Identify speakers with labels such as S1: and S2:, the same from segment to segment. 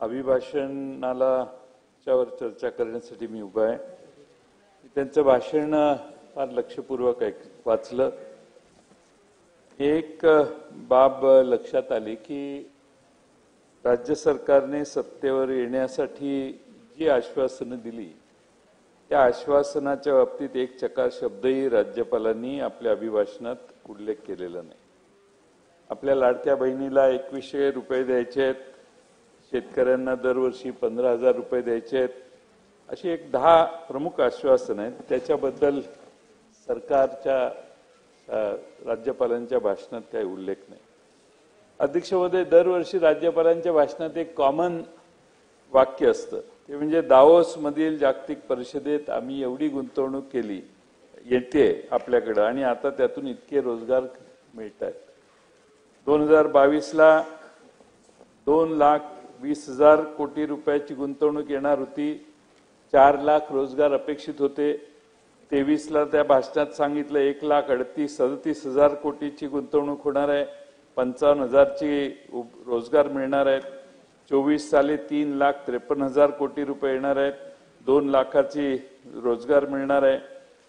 S1: अभिभाषणाला च्यावर चर्चा करण्यासाठी मी उभा आहे। त्यांचं भाषण फार लक्षपूर्वक वाचलं। एक बाब लक्षात आली की राज्य सरकारने सत्तेवर येण्यासाठी जी आश्वासनं दिली त्या आश्वासनाच्या बाबतीत एक चकार शब्दही राज्यपालांनी आपल्या अभिभाषणात उल्लेख केलेला नाही। आपल्या लाडक्या बहिणीला 2100 रुपये द्यायचे आहेत, शेतकऱ्यांना दरवर्षी 15,000 रुपये द्यायचे आहेत, अशी एक 10 प्रमुख आश्वासन आहेत। त्याच्याबद्दल सरकारच्या राज्यपालांच्या भाषणात काही उल्लेख नाही। अध्यक्ष महोदय, दरवर्षी राज्यपालांच्या भाषणात एक कॉमन वाक्य असतं, ते म्हणजे दावोस मधील जागतिक परिषदेत आम्ही एवढी गुंतवणूक केली येते आपल्याकडे आणि आता त्यातून इतके रोजगार मिळतात। 2022ला 2,20,000 कोटी रुपयाची गुंतवणूक येणार होती, 4 लाख रोजगार अपेक्षित होते। 23ला त्या भाषणात सांगितलं 1,37,000 कोटीची गुंतवणूक होणार आहे, 55,000ची रोजगार मिळणार आहेत। 24 साली 3,53,000 कोटी रुपये येणार आहेत, 2 लाखाची रोजगार मिळणार आहे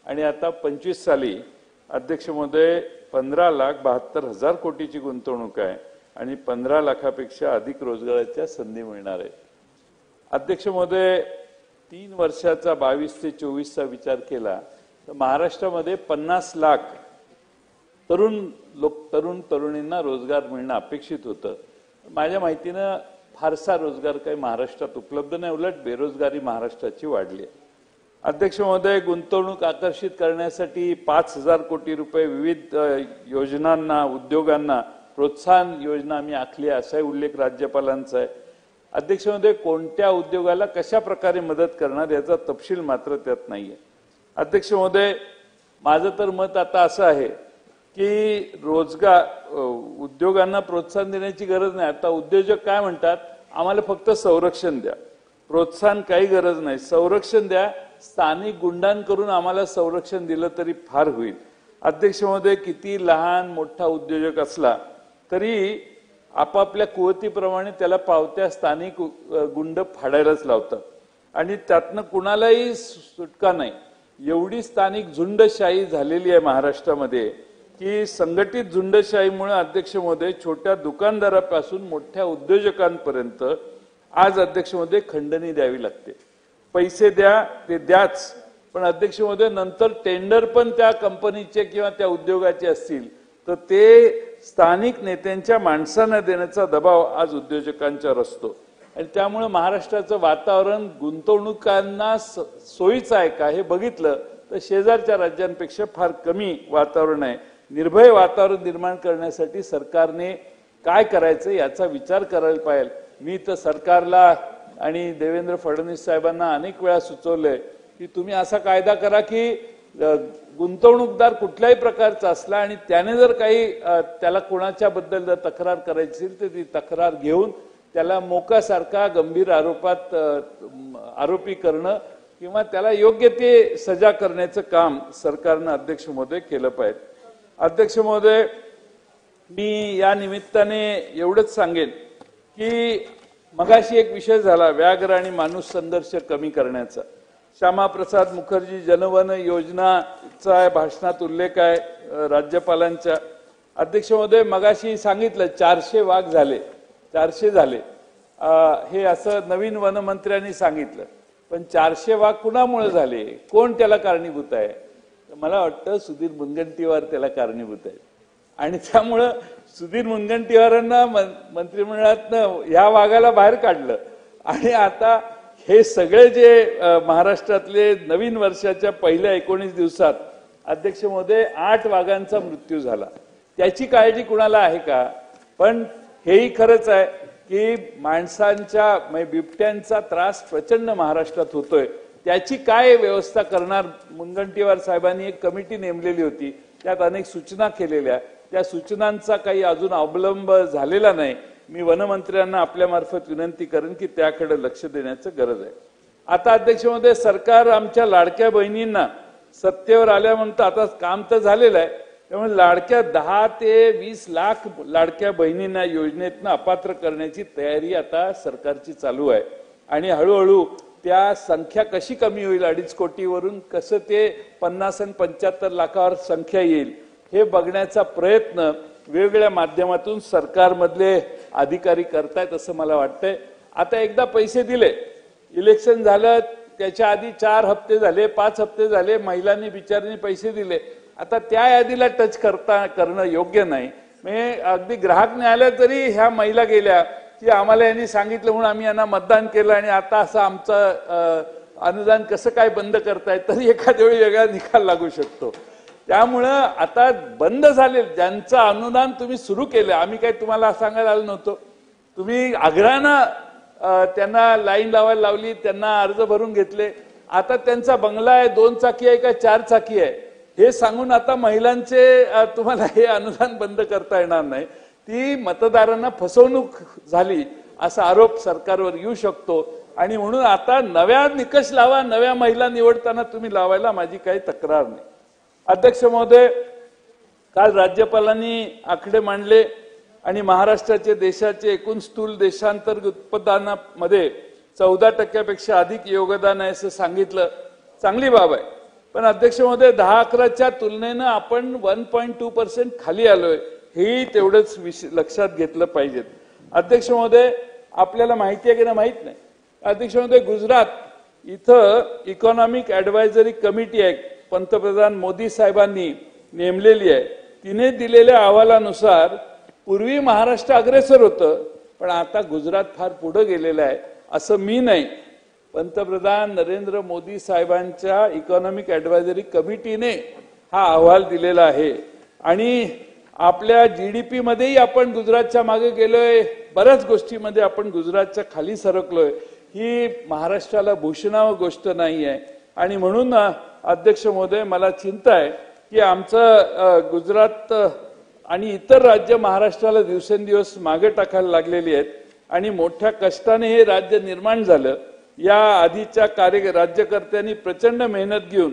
S1: आणि आता 25 साली अध्यक्ष महोदय 15,72,000 कोटीची गुंतवणूक आहे आणि 15 लाखापेक्षा अधिक रोजगाराच्या संधी मिळणार आहेत। अध्यक्ष महोदय, 3 वर्षाचा 22 ते 24चा विचार केला तर महाराष्ट्रामध्ये 50 लाख तरुणींना रोजगार मिळणं अपेक्षित होतं। माझ्या माहितीनं फारसा रोजगार काही महाराष्ट्रात उपलब्ध नाही, उलट बेरोजगारी महाराष्ट्राची वाढली आहे। अध्यक्ष महोदय, गुंतवणूक आकर्षित करण्यासाठी 5,000 कोटी रुपये विविध योजनांना, उद्योगांना प्रोत्साहन योजना आम्ही आखली आहे, असाही उल्लेख राज्यपालांचा आहे। अध्यक्ष महोदय, कोणत्या उद्योगाला कशा प्रकारे मदत करणार याचा तपशील मात्र त्यात नाहीये। अध्यक्ष महोदय, माझं तर मत आता असं आहे की उद्योगांना प्रोत्साहन देण्याची गरज नाही। आता उद्योजक काय म्हणतात, आम्हाला फक्त संरक्षण द्या, प्रोत्साहन काही गरज नाही, संरक्षण द्या, स्थानिक गुंडांकडून आम्हाला संरक्षण दिलं तरी फार होईल। अध्यक्ष महोदय, किती लहान मोठा उद्योजक असला तरी आपापल्या कुवतीप्रमाणे त्याला पावत्या स्थानिक गुंड फाडायलाच लावतात आणि त्यातनं कुणालाही सुटका नाही। एवढी स्थानिक झुंडशाही झालेली आहे महाराष्ट्रामध्ये की संघटित झुंडशाहीमुळे अध्यक्ष महोदय छोट्या दुकानदारापासून मोठ्या उद्योजकांपर्यंत आज अध्यक्ष महोदय खंडणी द्यावी लागते। पैसे द्या ते द्याच, पण अध्यक्ष महोदय नंतर टेंडर पण त्या कंपनीचे किंवा त्या उद्योगाचे असतील तर ते स्थानिक नेत्यांच्या माणसांना देण्याचा दबाव आज उद्योजकांच्यावर असतो आणि त्यामुळे महाराष्ट्राचं वातावरण गुंतवणुकांना सोयीचं आहे का हे बघितलं तर शेजारच्या राज्यांपेक्षा फार कमी वातावरण आहे। निर्भय वातावरण निर्माण करण्यासाठी सरकारने काय करायचं याचा विचार करायला पाहिजे। मी तर सरकारला आणि देवेंद्र फडणवीस साहेबांना अनेक वेळा सुचवलंय की तुम्ही असा कायदा करा की गुंतवणूकदार कुठल्याही प्रकारचा असला आणि त्याने जर काही त्याला कोणाच्या बद्दल जर तक्रार करायची असेल तर ती तक्रार घेऊन त्याला मोकासारखा गंभीर आरोपी करणं किंवा त्याला योग्य ते सजा करण्याचं काम सरकारनं अध्यक्ष महोदय केलं पाहिजे। अध्यक्ष महोदय, मी या निमित्ताने एवढंच सांगेन की मगाशी एक विषय झाला व्याघ्र आणि माणूस संघर्ष कमी करण्याचा। श्यामाप्रसाद मुखर्जी जनवन योजनाचा भाषणात उल्लेख आहे राज्यपालांच्या। अध्यक्ष महोदय, मगाशी सांगितलं 400 वाघ झाले, 400 झाले हे असं नवीन वनमंत्र्यांनी सांगितलं, पण 400 वाघ कुणामुळे झाले, कोण त्याला कारणीभूत आहे? मला वाटतं सुधीर मुनगंटीवार त्याला कारणीभूत आहे आणि त्यामुळं सुधीर मुनगंटीवारांना मंत्रिमंडळातनं ह्या वाघाला बाहेर काढलं आणि आता हे सगळे जे महाराष्ट्रातले नवीन वर्षाच्या पहिल्या 19 दिवसात अध्यक्ष महोदय 8 वाघांचा मृत्यू झाला। त्याची काळजी कुणाला आहे का? पण हेही खरंच आहे की माणसांच्या बिबट्यांचा त्रास प्रचंड महाराष्ट्रात होतोय, त्याची काय व्यवस्था करणार? मुनगंटीवार साहेबांनी एक कमिटी नेमलेली होती, त्यात अनेक सूचना केलेल्या, त्या सूचनांचा काही अजून अवलंब झालेला नाही। मी वनमंत्र्यांना आपल्या मार्फत विनंती करेन की त्याकडे लक्ष देण्याची गरज आहे। आता अध्यक्ष महोदय, सरकार आमच्या लाडक्या बहिणींना सत्तेवर आल्यानंतर आता काम तर झालेलं आहे, त्यामुळे लाडक्या 10 ते 20 लाख लाडक्या बहिणींना योजनेतनं अपात्र करण्याची तयारी आता सरकारची चालू आहे आणि हळूहळू त्या संख्या कशी कमी होईल 2.5 कोटीवरून कसं ते 50 आणि 75 लाखावर संख्या येईल हे बघण्याचा प्रयत्न वेगवेगळ्या माध्यमातून सरकारमधले अधिकारी करतायत असं मला वाटतंय। आता एकदा पैसे दिले, इलेक्शन झालं, त्याच्या आधी 4 हप्ते झाले, 5 हप्ते झाले, महिलांनी बिचारांनी पैसे दिले, आता त्या यादीला टच करणं योग्य नाही। म्हणजे अगदी ग्राहक न्यायालय तरी ह्या महिला गेल्या की आम्हाला यांनी सांगितलं म्हणून आम्ही यांना मतदान केलं आणि आता असं आमचं अनुदान कसं काय बंद करतायत, तरी एखाद्या वेळी वेगळा निकाल लागू शकतो। त्यामुळं आता बंद झाले ज्यांचं अनुदान तुम्ही सुरू केलं, आम्ही काही तुम्हाला सांगायला आलो नव्हतो, तुम्ही आग्रहानं त्यांना लाईन लावायला लावली, त्यांना अर्ज भरून घेतले, आता त्यांचा बंगला आहे 2 चाकी आहे का 4 चाकी आहे हे सांगून आता महिलांचे तुम्हाला हे अनुदान बंद करता येणार नाही। ती मतदारांना फसवणूक झाली असा आरोप सरकारवर येऊ शकतो आणि म्हणून आता नव्या निकष लावा, नव्या महिला निवडताना तुम्ही लावायला माझी काही तक्रार नाही। अध्यक्ष महोदय, काल राज्यपालांनी आकडे मांडले आणि महाराष्ट्राचे देशाचे एकूण स्थूल देशांतर्गत उत्पादनामध्ये 14% अधिक योगदान आहे असं सांगितलं, चांगली बाब आहे। पण अध्यक्ष महोदय 10-11च्या तुलनेनं आपण 1.2% खाली आलोय, हे तेवढंच लक्षात घेतलं पाहिजे। अध्यक्ष महोदय, आपल्याला माहिती आहे की नाही माहित नाही, अध्यक्ष महोदय गुजरात इथं इकॉनॉमिक ॲडवायझरी कमिटी आहे, पंतप्रधान मोदी साहेबांनी नेमलेली आहे, तिने दिलेल्या अहवालानुसार पूर्वी महाराष्ट्र अग्रेसर होतं पण आता गुजरात फार पुढे गेलेलं आहे असं मी नाही, पंतप्रधान नरेंद्र मोदी साहेबांच्या इकॉनॉमिक ॲडवायझरी कमिटीने हा अहवाल दिलेला आहे आणि आपल्या जीडीपी मध्येही आपण गुजरातच्या मागे गेलोय, बऱ्याच गोष्टीमध्ये आपण गुजरातच्या खाली सरकलोय, ही महाराष्ट्राला भूषणावह गोष्ट नाही आहे। आणि म्हणून अध्यक्ष महोदय मला चिंता आहे की आमचं गुजरात आणि इतर राज्य महाराष्ट्राला दिवसेंदिवस मागे टाकायला लागलेली आहेत आणि मोठ्या कष्टाने हे राज्य निर्माण झालं। या आधीच्या राज्यकर्त्यांनी प्रचंड मेहनत घेऊन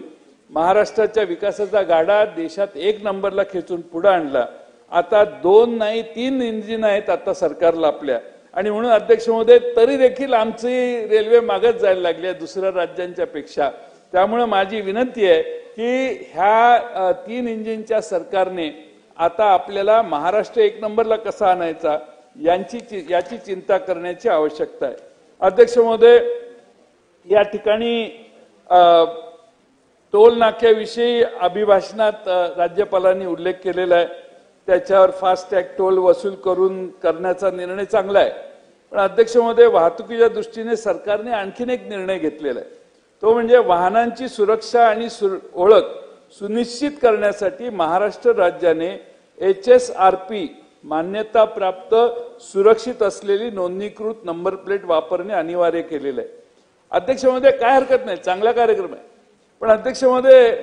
S1: महाराष्ट्राच्या विकासाचा गाडा देशात 1 नंबरला खेचून पुढे आणला। आता 2 नाही 3 इंजिन आहेत आता सरकारला आपल्या, आणि म्हणून अध्यक्ष महोदय तरी देखील आमची रेल्वे मागत जायला लागली आहे दुसऱ्या राज्यांच्या पेक्षा। त्यामुळे माझी विनंती आहे की ह्या 3 इंजिनच्या सरकारने आता आपल्याला महाराष्ट्र 1 नंबरला कसा आणायचा याची चिंता करण्याची आवश्यकता आहे। अध्यक्ष महोदय, या ठिकाणी टोल नाक्याविषयी अभिभाषणात राज्यपालांनी उल्लेख केलेला आहे, त्याच्यावर फास्टॅग टोल वसूल करण्याचा निर्णय चांगला आहे। पण अध्यक्ष महोदय, वाहतुकीच्या दृष्टीने सरकारने आणखीन एक निर्णय घेतलेला आहे, तो म्हणजे वाहनांची सुरक्षा आणि ओळख सुनिश्चित करण्यासाठी महाराष्ट्र राज्याने HSRP मान्यता प्राप्त सुरक्षित असलेली नोंदणीकृत नंबर प्लेट वापरणे अनिवार्य केलेलं आहे। अध्यक्ष महोदय, काय हरकत नाही, चांगला कार्यक्रम आहे, पण अध्यक्ष महोदय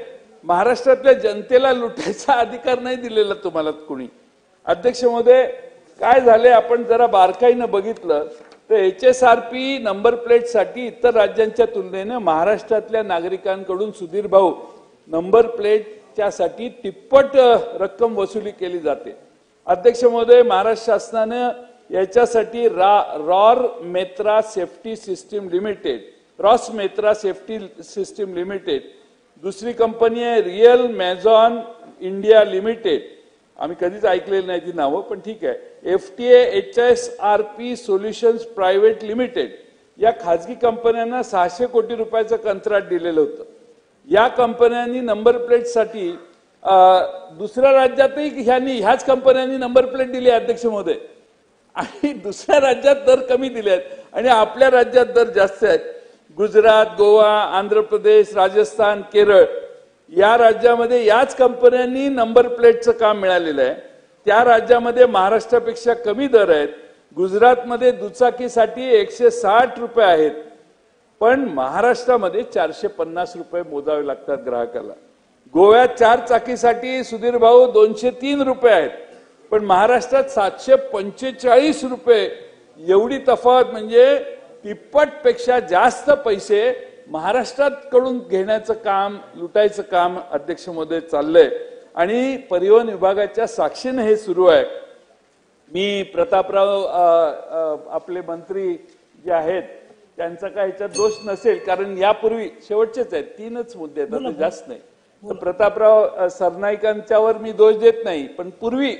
S1: महाराष्ट्रातल्या जनतेला लुटायचा अधिकार नाही दिलेला तुम्हाला कोणी। अध्यक्ष महोदय, काय झाले आपण जरा बारकाईनं बघितलं तर HSRP नंबर प्लेटसाठी इतर राज्यांच्या तुलनेने महाराष्ट्रातल्या नागरिकांकडून सुधीर भाऊ नंबर प्लेटच्यासाठी तिप्पट रक्कम वसुली केली जाते। अध्यक्ष महोदय, महाराष्ट्र शासनाने याच्यासाठी रॉस मेत्रा सेफ्टी सिस्टीम लिमिटेड, दुसरी कंपनी आहे रियल मॅझॉन इंडिया लिमिटेड, आम्ही कधीच ऐकलेलं नाही ती नावं पण ठीक आहे, FTA HSRP solutions private limited, या खाजगी कंपन्यांना 600 कोटी रुपयाचं कंत्राट दिलेलं होतं। या कंपन्यांनी नंबर प्लेटसाठी दुसऱ्या राज्यातही ह्याच कंपन्यांनी नंबर प्लेट दिली अध्यक्ष महोदय, आणि दुसऱ्या राज्यात दर कमी दिले आहेत आणि आपल्या राज्यात दर जास्त आहेत। गुजरात, गोवा, आंध्र प्रदेश, राजस्थान, केरळ या राज्यामध्ये याच कंपन्यांनी नंबर प्लेटचं काम मिळालेलं आहे, त्या राज्यामध्ये महाराष्ट्रापेक्षा कमी दर आहेत। गुजरातमध्ये दुचाकीसाठी 160 रुपये आहेत, पण महाराष्ट्रामध्ये 450 रुपये मोजावे लागतात ग्राहकाला। गोव्यात 4 चाकीसाठी सुधीर भाऊ 203 रुपये आहेत, पण महाराष्ट्रात 745 रुपये, एवढी तफावत म्हणजे तिप्पटपेक्षा जास्त पैसे महाराष्ट्रात कडून घेण्याचं काम, लुटायचं काम अध्यक्ष महोदय चाललंय। आणि परिवहन विभागाच्या साक्षीने हे सुरू आहे. मी प्रतापराव आपले मंत्री जे आहेत त्यांचा काय ह्याच्यात दोष नसेल, कारण यापूर्वी शेवटचेच आहेत 3च मुद्दे आहेत, आता जास्त नाही. तर प्रतापराव सरनाईकांच्यावर मी दोष देत नाही, पण पूर्वी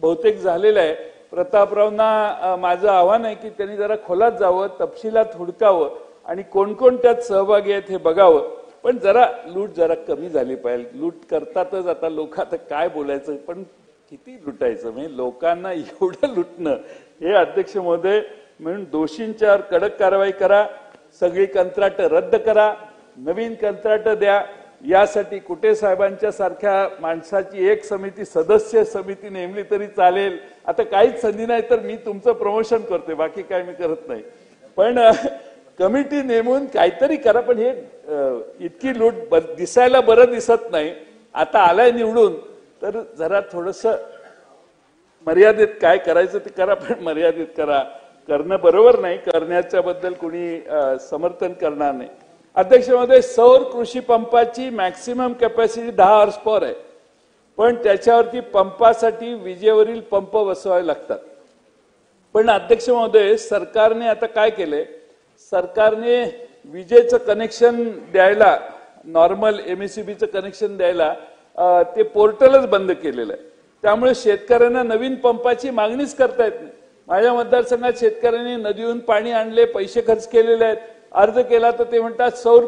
S1: बहुतेक झालेलं आहे. प्रतापरावना माझं आव्हान आहे की त्यांनी जरा खोलात जावं, तपशिलात हुडकावं आणि कोण कोण त्यात सहभागी आहेत हे बघावं. पण जरा लूट जरा कमी झाली पाहिजे. लूट करतातच, आता लोक आता काय बोलायचं, पण किती लुटायचं, म्हणजे लोकांना एवढं लुटणं हे अध्यक्ष महोदय. म्हणून दोषींच्यावर कडक कारवाई करा, सगळी कंत्राट रद्द करा, नवीन कंत्राट द्या. यासाठी कुटे साहेबांच्या सारख्या माणसाची एक सदस्य समिती नेमली तरी चालेल. आता काहीच संधी नाही तर मी तुमचं प्रमोशन करतोय, बाकी काय मी करत नाही. पण कमिटी नेमून काहीतरी करा. पण हे इतकी लूट दिसायला बरं दिसत नाही. आता आलाय निवडून तर जरा थोडस मर्यादित काय करायचं ते करा, पण मर्यादित करा. करणं बरोबर नाही, करण्याच्या बद्दल कोणी समर्थन करणार नाही. अध्यक्ष महोदय, सौर कृषी पंपाची मॅक्सिमम कॅपॅसिटी 10 हॉर्स पॉवर आहे, पण त्याच्यावरती पंपासाठी विजेवरील पंप बसवावे लागतात. पण अध्यक्ष महोदय, सरकारने आता काय केलंय, सरकारने विजेचं कनेक्शन द्यायला, नॉर्मल एमएससीबीचं कनेक्शन द्यायला ते पोर्टलच बंद केलेलं आहे. त्यामुळे शेतकऱ्यांना नवीन पंपाची मागणीच करता येत नाही. माझ्या मतदारसंघात शेतकऱ्यांनी नदीहून पाणी आणले, पैसे खर्च केलेले आहेत, अर्ज केला तर ते म्हणतात सौर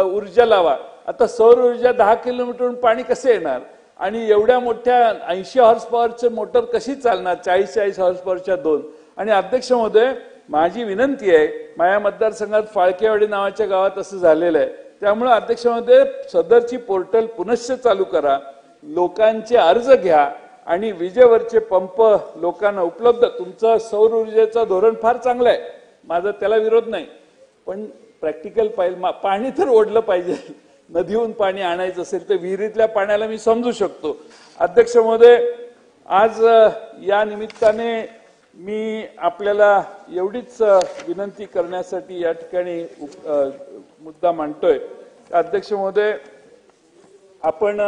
S1: ऊर्जा लावा. आता सौर ऊर्जा 10 किलोमीटरहून पाणी कसं येणार, आणि एवढ्या मोठ्या 80 हॉर्स पॉवरचे मोटर कशी चालणार, 40 हॉर्स पॉवरच्या 2. आणि अध्यक्ष महोदय, माझी विनंती आहे, माझ्या मतदारसंघात फाळकेवाडी नावाच्या गावात असं झालेलं आहे. त्यामुळे अध्यक्ष महोदय, सदरची पोर्टल पुनश्च चालू करा, लोकांचे अर्ज घ्या आणि विजेवरचे पंप लोकांना उपलब्ध. तुमचं सौर ऊर्जेचं धोरण फार चांगलं आहे, माझा त्याला विरोध नाही, पण प्रॅक्टिकल पाहिजे. पाणी तर ओढलं पाहिजे. नदीहून पाणी आणायचं असेल तर विहिरीतल्या पाण्याला मी समजू शकतो. अध्यक्ष महोदय, आज या निमित्ताने मी आपल्याला एवढीच विनंती करण्यासाठी या ठिकाणी मुद्दा मांडतोय. अध्यक्ष महोदय, आपण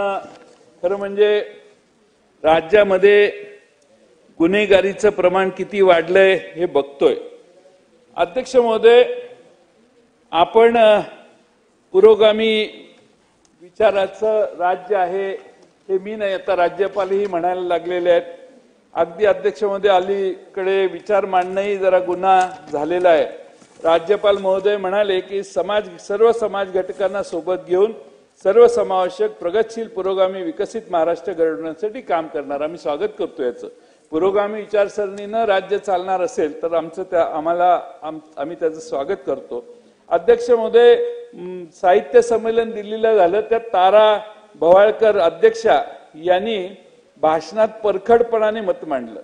S1: खरं म्हणजे राज्यामध्ये गुन्हेगारीचं प्रमाण किती वाढलंय हे बघतोय. अध्यक्ष महोदय, आपण पुरोगामी विचाराचं राज्य आहे हे मी नाही, आता राज्यपालही म्हणायला लागलेले आहेत. अगदी अध्यक्ष महोदय, अलीकडे विचार मांडणंही जरा गुन्हा झालेला आहे. राज्यपाल महोदय म्हणाले की सर्व समाज घटकांना सोबत घेऊन सर्वसमावेशक प्रगतशील पुरोगामी विकसित महाराष्ट्र घडवण्यासाठी काम करणार. आम्ही स्वागत करतो याचं. पुरोगामी विचारसरणीनं राज्य चालणार असेल तर आम्ही त्याचं स्वागत करतो. अध्यक्ष महोदय, साहित्य संमेलन दिल्लीला झालं, त्यात तारा भवाळकर अध्यक्षा यांनी भाषणात परखडपणाने मत मांडलं.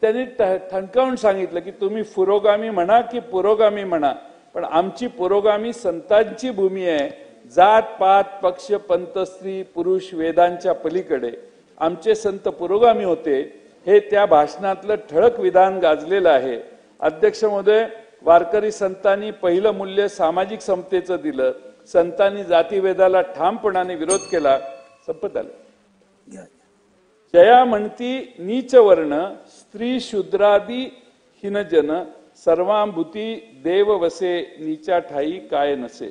S1: त्यांनी ठणकावून सांगितलं की तुम्ही पुरोगामी म्हणा की पुरोगामी म्हणा, पण आमची पुरोगामी संतांची भूमी आहे. जात पात पक्ष पंथ स्त्री पुरुष वेदांच्या पलीकडे आमचे संत पुरोगामी होते, हे त्या भाषणातलं ठळक विधान गाजलेलं आहे. अध्यक्ष महोदय, वारकरी संतांनी पहिलं मूल्य सामाजिक समतेचं दिलं. संतांनी जातीभेदाला ठामपणाने विरोध केला. संपत आलं. जया म्हणती नीच वर्ण स्त्री शूद्रादी हीनजन सर्वांभूती देव वसे नीचा ठाई काय नसे,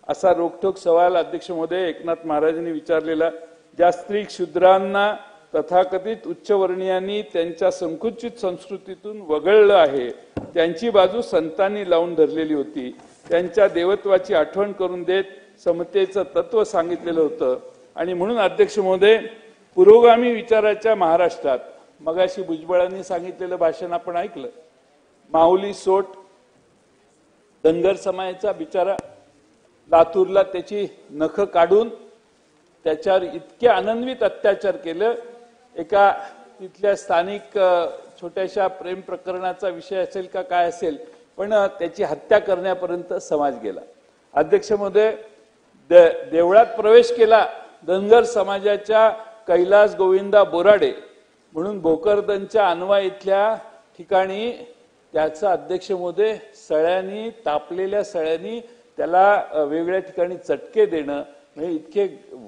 S1: असा रोखठोक सवाल अध्यक्ष महोदय एकनाथ महाराजांनी विचारलेला. ज्या स्त्री शूद्रांना तथाकथित उच्चवर्णीयांनी त्यांच्या संकुचित संस्कृतीतून वगळलं आहे, त्यांची बाजू संतांनी लावून धरलेली होती. त्यांच्या देवत्वाची आठवण करून देत समतेचं तत्व सांगितलेलं होतं. आणि म्हणून अध्यक्ष महोदय, पुरोगामी विचाराच्या महाराष्ट्रात मगाशी भुजबळांनी सांगितलेलं भाषण आपण ऐकलं. माऊली सोट धनगर समाजाचा बिचारा लातूरला त्याची नख काढून त्याच्यावर इतके आनंदित अत्याचार केलं. एका तिथल्या स्थानिक छोट्याशा प्रेम प्रकरणाचा विषय असेल का काय असेल, पण त्याची हत्या करण्यापर्यंत समाज गेला. अध्यक्ष महोदय, देवळात प्रवेश केला धनगर समाजाच्या कैलास गोविंदा बोराडे म्हणून भोकरदनच्या अनवा इथल्या ठिकाणी त्याचा अध्यक्ष महोदय सळ्यांनी, तापलेल्या सळ्यांनी त्याला वेगळ्या ठिकाणी चटके देणं म्हणजे इतके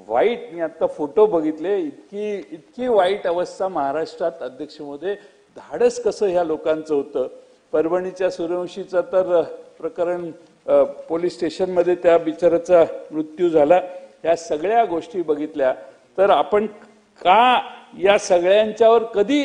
S1: वाईट, मी आता फोटो बघितले, इतकी वाईट अवस्था महाराष्ट्रात. अध्यक्ष महोदय, धाडस कसं ह्या लोकांचं होतं. परभणीच्या सूर्यवंशीचं तर प्रकरण पोलीस स्टेशनमध्ये त्या बिचाराचा मृत्यू झाला. या सगळ्या गोष्टी बघितल्या तर आपण का या सगळ्यांच्यावर कधी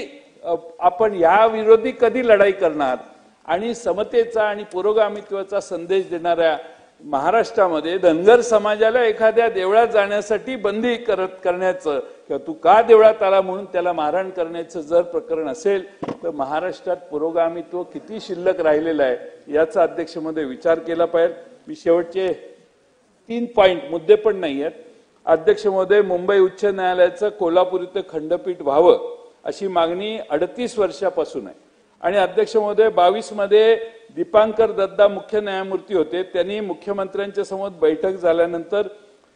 S1: आपण या विरोधी कधी लढाई करणार. आणि समतेचा आणि पुरोगामित्वाचा संदेश देणाऱ्या महाराष्ट्रामध्ये धनगर समाजाला एखाद्या देवळात जाण्यासाठी बंदी करण्याचं किंवा तू का देवळात आला म्हणून त्याला मारहाण करण्याचं जर प्रकरण असेल तर महाराष्ट्रात पुरोगामित्व किती शिल्लक राहिलेलं आहे याचा अध्यक्षमध्ये विचार केला पाहिजे. मी शेवटचे 3 पॉइंट, मुद्दे पण नाही आहेत. अध्यक्ष महोदय, मुंबई उच्च न्यायालयाचं कोल्हापूर इथं खंडपीठ व्हावं अशी मागणी 38 वर्षापासून आहे. आणि अध्यक्ष महोदय, 22 मध्ये दीपांकर दत्ता मुख्य न्यायमूर्ती होते. त्यांनी मुख्यमंत्र्यांच्या समोर बैठक झाल्यानंतर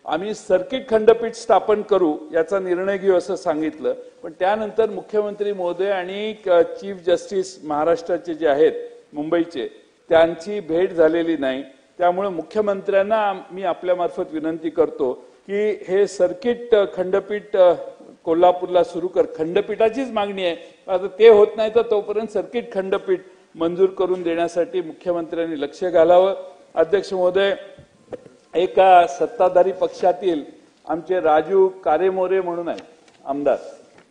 S1: आम्ही सर्किट खंडपीठ स्थापन करू याचा निर्णय घेऊ असं सांगितलं. पण त्यानंतर मुख्यमंत्री महोदय आणि चीफ जस्टिस महाराष्ट्राचे जे आहेत मुंबईचे त्यांची भेट झालेली नाही. त्यामुळे मुख्यमंत्र्यांना मी आपल्यामार्फत विनंती करतो की हे सर्किट खंडपीठ कोल्हापूरला सुरू कर. खंडपीठाचीच मागणी आहे. आता ते होत नाही तर तोपर्यंत सर्किट खंडपीठ मंजूर करून देण्यासाठी मुख्यमंत्र्यांनी लक्ष घालावं. अध्यक्ष महोदय, एका सत्ताधारी पक्षातील आमचे राजू कारेमोरे म्हणून आहेत आमदार,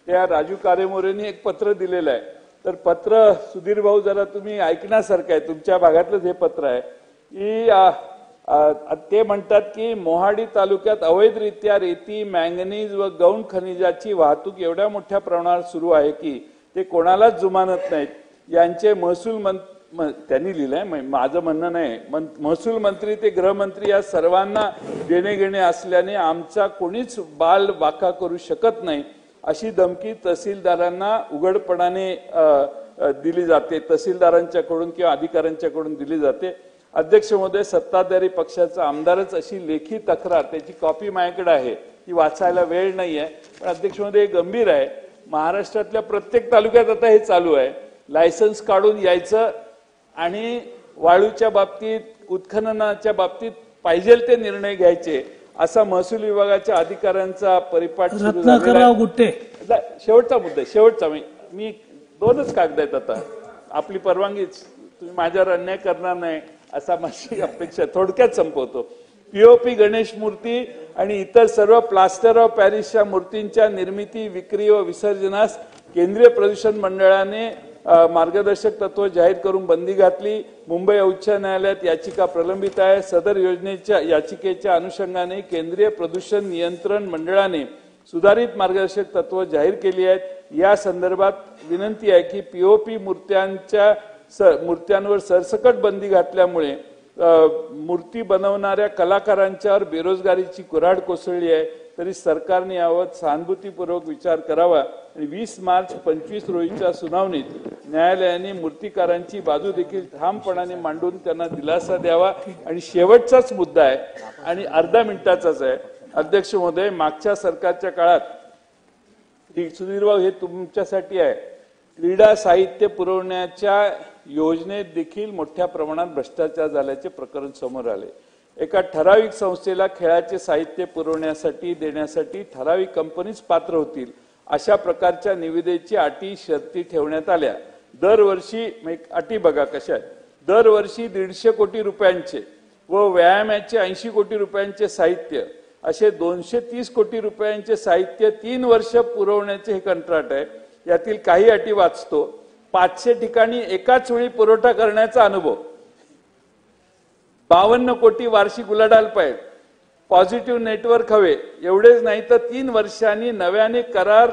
S1: त्या राजू कारेमोरेंनी एक पत्र दिलेलं आहे. तर पत्र सुधीर भाऊ जरा तुम्ही ऐकण्यासारखं आहे, तुमच्या भागातलंच हे पत्र आहे की ते म्हणतात की मोहाडी तालुक्यात अवैधरित्या रेती, मॅंगनीज व गौण खनिजाची वाहतूक एवढ्या मोठ्या प्रमाणात सुरू आहे की ते कोणालाच जुमानत नाहीत. यांचे महसूल त्यांनी लिहिलंय, माझं म्हणणं नाही, महसूल मंत्री ते गृहमंत्री या सर्वांना देणे घेणे असल्याने आमचा कोणीच बाल वाका करू शकत नाही अशी धमकी तहसीलदारांना उघडपणाने दिली जाते, तहसीलदारांच्याकडून किंवा अधिकाऱ्यांच्याकडून दिली जाते. अध्यक्ष महोदय, सत्ताधारी पक्षाचा आमदारच अशी लेखी तक्रार, त्याची कॉपी माझ्याकडे आहे, ती वाचायला वेळ नाही आहे. पण अध्यक्ष महोदय, गंभीर आहे. महाराष्ट्रातल्या प्रत्येक तालुक्यात आता हे चालू आहे. लायसन्स काढून यायचं आणि वाळूच्या बाबतीत, उत्खननाच्या बाबतीत पाहिजे ते निर्णय घ्यायचे असा महसूल विभागाच्या अधिकाऱ्यांचा परिपाठ सुरू झालेला आहे. शेवटचा मुद्दा, शेवटचा, मी 2च कागद आहेत आता, आपली परवानगीच, तुम्ही माझ्यावर अन्याय करणार नाही असा माझी अपेक्षा. थोडक्यात संपवतो. पीओपी गणेश मूर्ती आणि इतर सर्व प्लास्टर ऑफ पॅरिसच्या मूर्तींच्या निर्मिती, विक्री व विसर्जनास केंद्रीय प्रदूषण मंडळाने मार्गदर्शक तत्व जाहीर करून बंदी घातली. मुंबई उच्च न्यायालयात याचिका प्रलंबित आहे. सदर योजनेच्या याचिकेच्या अनुषंगाने केंद्रीय प्रदूषण नियंत्रण मंडळाने सुधारित मार्गदर्शक तत्व जाहीर केली आहेत. या संदर्भात विनंती आहे की पीओपी मूर्त्यांवर सरसकट बंदी घातल्यामुळे मूर्ती बनवणाऱ्या कलाकारांच्यावर बेरोजगारीची कुऱ्हाड कोसळली आहे. तरी सरकारने यावर सहानुभूतीपूर्वक विचार करावा आणि 20 मार्च 25 रोजीच्या सुनावणीत न्यायालयाने मूर्तिकारांची बाजू देखील ठामपणाने मांडून त्यांना दिलासा द्यावा. आणि शेवटचाच मुद्दा आहे आणि अर्धा मिनिटाचाच आहे. अध्यक्ष महोदय, मागच्या सरकारच्या काळात, सुधीरभाऊ हे तुमच्यासाठी आहे, क्रीडा साहित्य पुरवण्याच्या योजनेत देखील मोठ्या प्रमाणात भ्रष्टाचार झाल्याचे प्रकरण समोर आले. एका ठराविक संस्थेला खेळाचे साहित्य पुरवण्यासाठी देण्यासाठी ठराविक कंपनीच पात्र होतील अशा प्रकारच्या निविदेची अटी शर्ती ठेवण्यात आल्या. दरवर्षी अटी बघा कशा आहेत. दरवर्षी 150 कोटी रुपयांचे व व्यायामाचे 80 कोटी रुपयांचे साहित्य असे 230 कोटी रुपयांचे साहित्य 3 वर्ष पुरवण्याचे हे कंत्राट आहे. यातील काही अटी वाचतो. 500 ठिकाणी एकाच वेळी पुरवठा करण्याचा अनुभव, 52 कोटी वार्षिक उलाढाल पाहिजे, पॉझिटिव्ह नेटवर्क हवे. एवढेच नाही तर 3 वर्षांनी नव्याने करार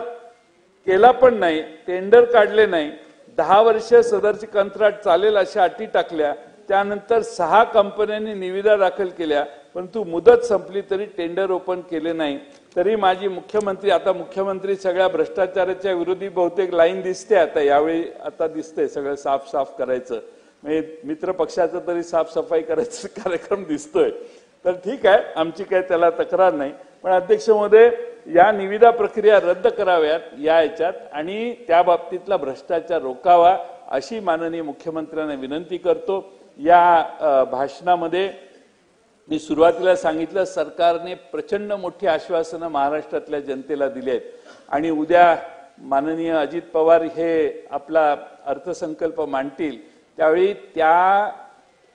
S1: केला पण नाही, टेंडर काढले नाही, 10 वर्ष सदरचे कंत्राट चालेल अशा अटी टाकल्या. त्यानंतर 6 कंपन्यांनी निविदा दाखल केल्या, परंतु मुदत संपली तरी टेंडर ओपन केले नाही. तरी माझी मुख्यमंत्री, आता मुख्यमंत्री सगळ्या भ्रष्टाचाराच्या विरोधी बहुतेक लाईन दिसते आता, यावेळी आता दिसतंय सगळं साफ करायचं, म्हणजे मित्र पक्षाचं तरी साफसफाई करायचा कार्यक्रम दिसतोय. तर ठीक आहे, आमची काही त्याला तक्रार नाही. पण अध्यक्ष महोदय, या निविदा प्रक्रिया रद्द कराव्यात याच्यात आणि त्या बाबतीतला भ्रष्टाचार रोखावा अशी माननीय मुख्यमंत्र्यांना विनंती करतो. या भाषणामध्ये मी सुरुवातीला सांगितलं, सरकारने प्रचंड मोठी आश्वासनं महाराष्ट्रातल्या जनतेला दिली आहेत आणि उद्या माननीय अजित पवार हे आपला अर्थसंकल्प मांडतील त्यावेळी त्या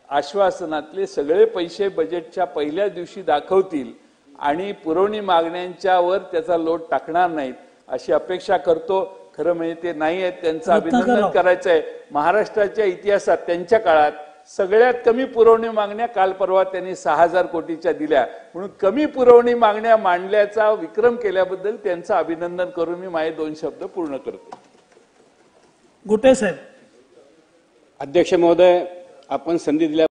S1: आश्वासनातले सगळे पैसे बजेटच्या पहिल्या दिवशी दाखवतील आणि पुरवणी मागण्यांच्यावर त्याचा लोड टाकणार नाहीत अशी अपेक्षा करतो. खरं म्हणजे ते नाही आहेत, त्यांचं अभिनंदन करायचं आहे. महाराष्ट्राच्या इतिहासात त्यांच्या काळात सगळ्यात कमी पुरवणी मागण्या काल परवा त्यांनी 6,000 कोटीच्या दिल्या, म्हणून कमी पुरवणी मागण्या मांडल्याचा विक्रम केल्याबद्दल त्यांचं अभिनंदन करून मी माझे 2 शब्द पूर्ण करतो.
S2: गुटे साहेब.
S3: अध्यक्ष महोदय, आपण संधी दिल्या